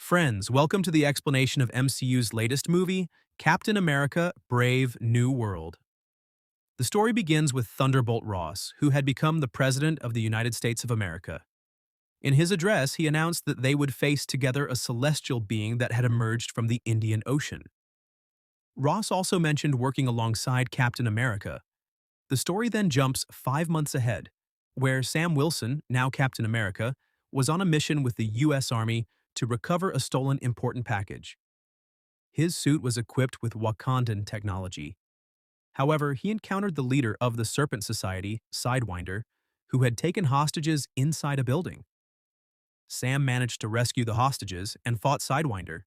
Friends, welcome to the explanation of MCU's latest movie, Captain America: Brave New World. The story begins with Thunderbolt Ross, who had become the President of the United States of America. In his address, he announced that they would face together a celestial being that had emerged from the Indian Ocean. Ross also mentioned working alongside Captain America. The story then jumps 5 months ahead, where Sam Wilson, now Captain America, was on a mission with the U.S. Army to recover a stolen important package. His suit was equipped with Wakandan technology. However, he encountered the leader of the Serpent Society, Sidewinder, who had taken hostages inside a building. Sam managed to rescue the hostages and fought Sidewinder.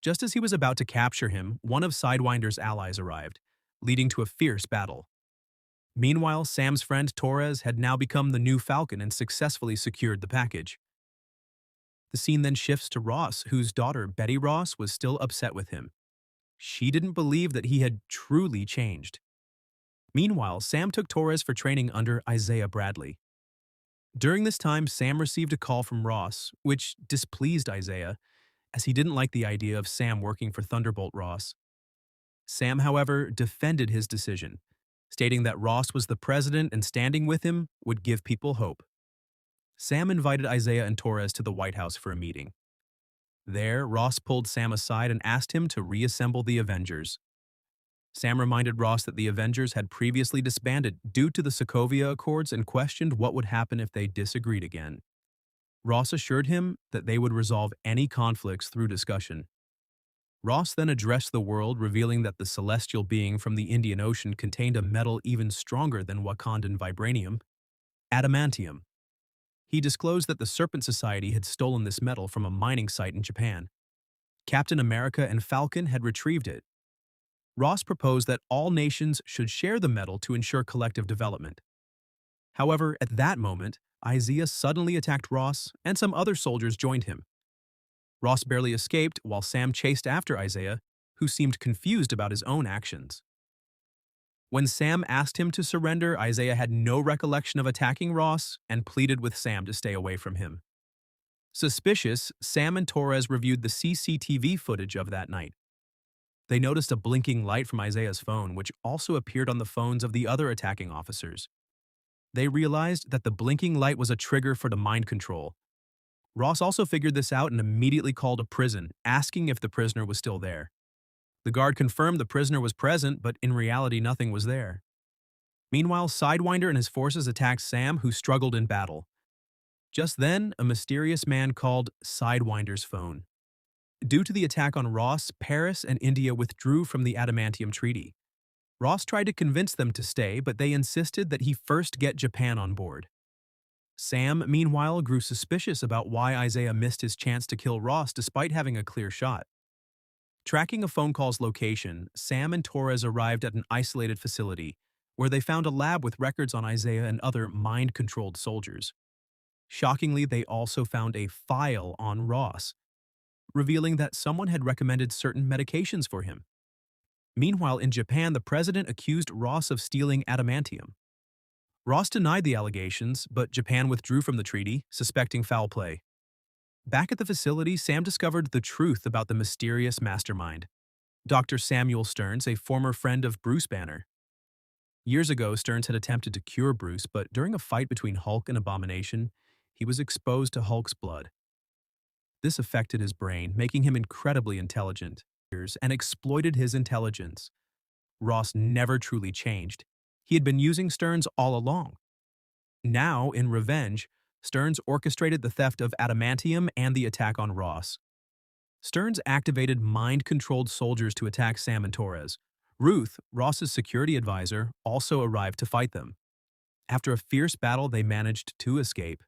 Just as he was about to capture him, one of Sidewinder's allies arrived, leading to a fierce battle. Meanwhile, Sam's friend Torres had now become the new Falcon and successfully secured the package. The scene then shifts to Ross, whose daughter, Betty Ross, was still upset with him. She didn't believe that he had truly changed. Meanwhile, Sam took Torres for training under Isaiah Bradley. During this time, Sam received a call from Ross, which displeased Isaiah, as he didn't like the idea of Sam working for Thunderbolt Ross. Sam, however, defended his decision, stating that Ross was the president and standing with him would give people hope. Sam invited Isaiah and Torres to the White House for a meeting. There, Ross pulled Sam aside and asked him to reassemble the Avengers. Sam reminded Ross that the Avengers had previously disbanded due to the Sokovia Accords and questioned what would happen if they disagreed again. Ross assured him that they would resolve any conflicts through discussion. Ross then addressed the world, revealing that the celestial being from the Indian Ocean contained a metal even stronger than Wakandan vibranium, adamantium. He disclosed that the Serpent Society had stolen this metal from a mining site in Japan. Captain America and Falcon had retrieved it. Ross proposed that all nations should share the metal to ensure collective development. However, at that moment, Isaiah suddenly attacked Ross, and some other soldiers joined him. Ross barely escaped while Sam chased after Isaiah, who seemed confused about his own actions. When Sam asked him to surrender, Isaiah had no recollection of attacking Ross and pleaded with Sam to stay away from him. Suspicious, Sam and Torres reviewed the CCTV footage of that night. They noticed a blinking light from Isaiah's phone, which also appeared on the phones of the other attacking officers. They realized that the blinking light was a trigger for the mind control. Ross also figured this out and immediately called a prison, asking if the prisoner was still there. The guard confirmed the prisoner was present, but in reality nothing was there. Meanwhile, Sidewinder and his forces attacked Sam, who struggled in battle. Just then, a mysterious man called Sidewinder's phone. Due to the attack on Ross, Paris and India withdrew from the Adamantium Treaty. Ross tried to convince them to stay, but they insisted that he first get Japan on board. Sam, meanwhile, grew suspicious about why Isaiah missed his chance to kill Ross despite having a clear shot. Tracking a phone call's location, Sam and Torres arrived at an isolated facility, where they found a lab with records on Isaiah and other mind-controlled soldiers. Shockingly, they also found a file on Ross, revealing that someone had recommended certain medications for him. Meanwhile, in Japan, the president accused Ross of stealing adamantium. Ross denied the allegations, but Japan withdrew from the treaty, suspecting foul play. Back at the facility, Sam discovered the truth about the mysterious mastermind, Dr. Samuel Stearns, a former friend of Bruce Banner. Years ago, Stearns had attempted to cure Bruce, but during a fight between Hulk and Abomination, he was exposed to Hulk's blood. This affected his brain, making him incredibly intelligent, and exploited his intelligence. Ross never truly changed. He had been using Stearns all along. Now, in revenge, Stearns orchestrated the theft of adamantium and the attack on Ross. Stearns activated mind-controlled soldiers to attack Sam and Torres. Ruth, Ross's security advisor, also arrived to fight them. After a fierce battle, they managed to escape.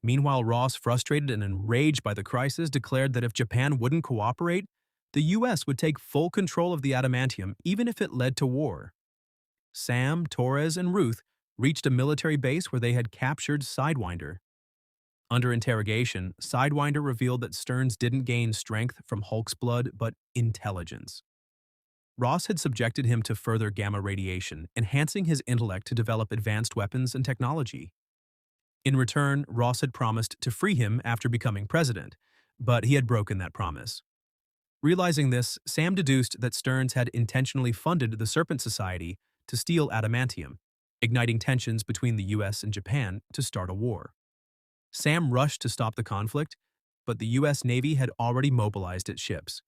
Meanwhile, Ross, frustrated and enraged by the crisis, declared that if Japan wouldn't cooperate, the U.S. would take full control of the adamantium, even if it led to war. Sam, Torres, and Ruth reached a military base where they had captured Sidewinder. Under interrogation, Sidewinder revealed that Stearns didn't gain strength from Hulk's blood, but intelligence. Ross had subjected him to further gamma radiation, enhancing his intellect to develop advanced weapons and technology. In return, Ross had promised to free him after becoming president, but he had broken that promise. Realizing this, Sam deduced that Stearns had intentionally funded the Serpent Society to steal adamantium, igniting tensions between the US and Japan to start a war. Sam rushed to stop the conflict, but the US Navy had already mobilized its ships.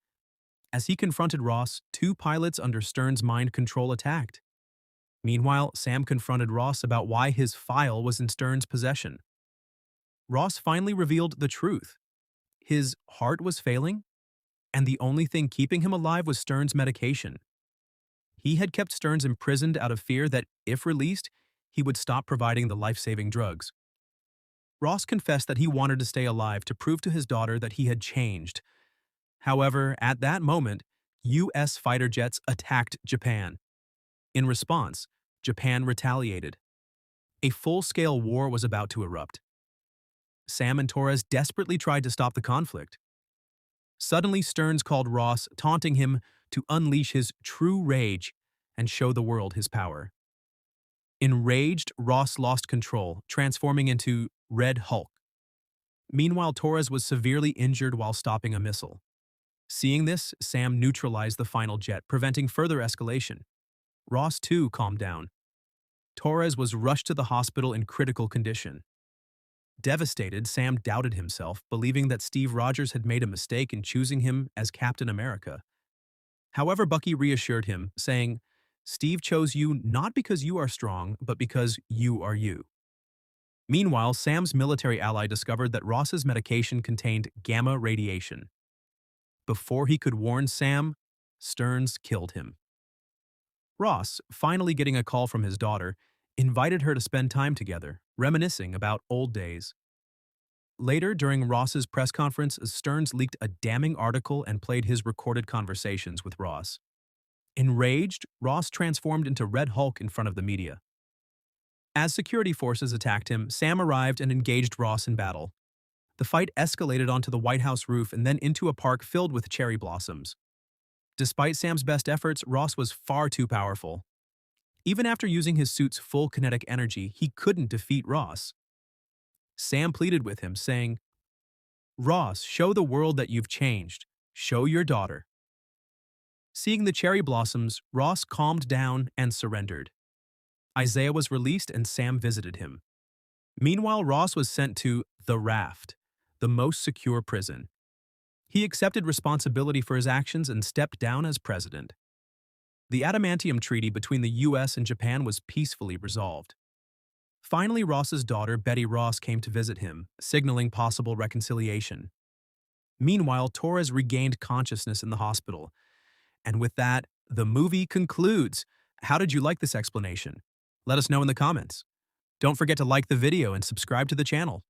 As he confronted Ross, two pilots under Stearns' mind control attacked. Meanwhile, Sam confronted Ross about why his file was in Stearns' possession. Ross finally revealed the truth. His heart was failing, and the only thing keeping him alive was Stearns' medication. He had kept Stearns imprisoned out of fear that, if released, he would stop providing the life-saving drugs. Ross confessed that he wanted to stay alive to prove to his daughter that he had changed. However, at that moment, U.S. fighter jets attacked Japan. In response, Japan retaliated. A full-scale war was about to erupt. Sam and Torres desperately tried to stop the conflict. Suddenly, Stearns called Ross, taunting him to unleash his true rage and show the world his power. Enraged, Ross lost control, transforming into Red Hulk. Meanwhile, Torres was severely injured while stopping a missile. Seeing this, Sam neutralized the final jet, preventing further escalation. Ross, too, calmed down. Torres was rushed to the hospital in critical condition. Devastated, Sam doubted himself, believing that Steve Rogers had made a mistake in choosing him as Captain America. However, Bucky reassured him, saying, "Steve chose you not because you are strong, but because you are you." Meanwhile, Sam's military ally discovered that Ross's medication contained gamma radiation. Before he could warn Sam, Stearns killed him. Ross, finally getting a call from his daughter, invited her to spend time together, reminiscing about old days. Later, during Ross's press conference, Stearns leaked a damning article and played his recorded conversations with Ross. Enraged, Ross transformed into Red Hulk in front of the media. As security forces attacked him, Sam arrived and engaged Ross in battle. The fight escalated onto the White House roof and then into a park filled with cherry blossoms. Despite Sam's best efforts, Ross was far too powerful. Even after using his suit's full kinetic energy, he couldn't defeat Ross. Sam pleaded with him, saying, "Ross, show the world that you've changed. Show your daughter." Seeing the cherry blossoms, Ross calmed down and surrendered. Isaiah was released and Sam visited him. Meanwhile, Ross was sent to the Raft, the most secure prison. He accepted responsibility for his actions and stepped down as president. The adamantium treaty between the U.S. and Japan was peacefully resolved. Finally, Ross's daughter, Betty Ross, came to visit him, signaling possible reconciliation. Meanwhile, Torres regained consciousness in the hospital. And with that, the movie concludes. How did you like this explanation? Let us know in the comments. Don't forget to like the video and subscribe to the channel.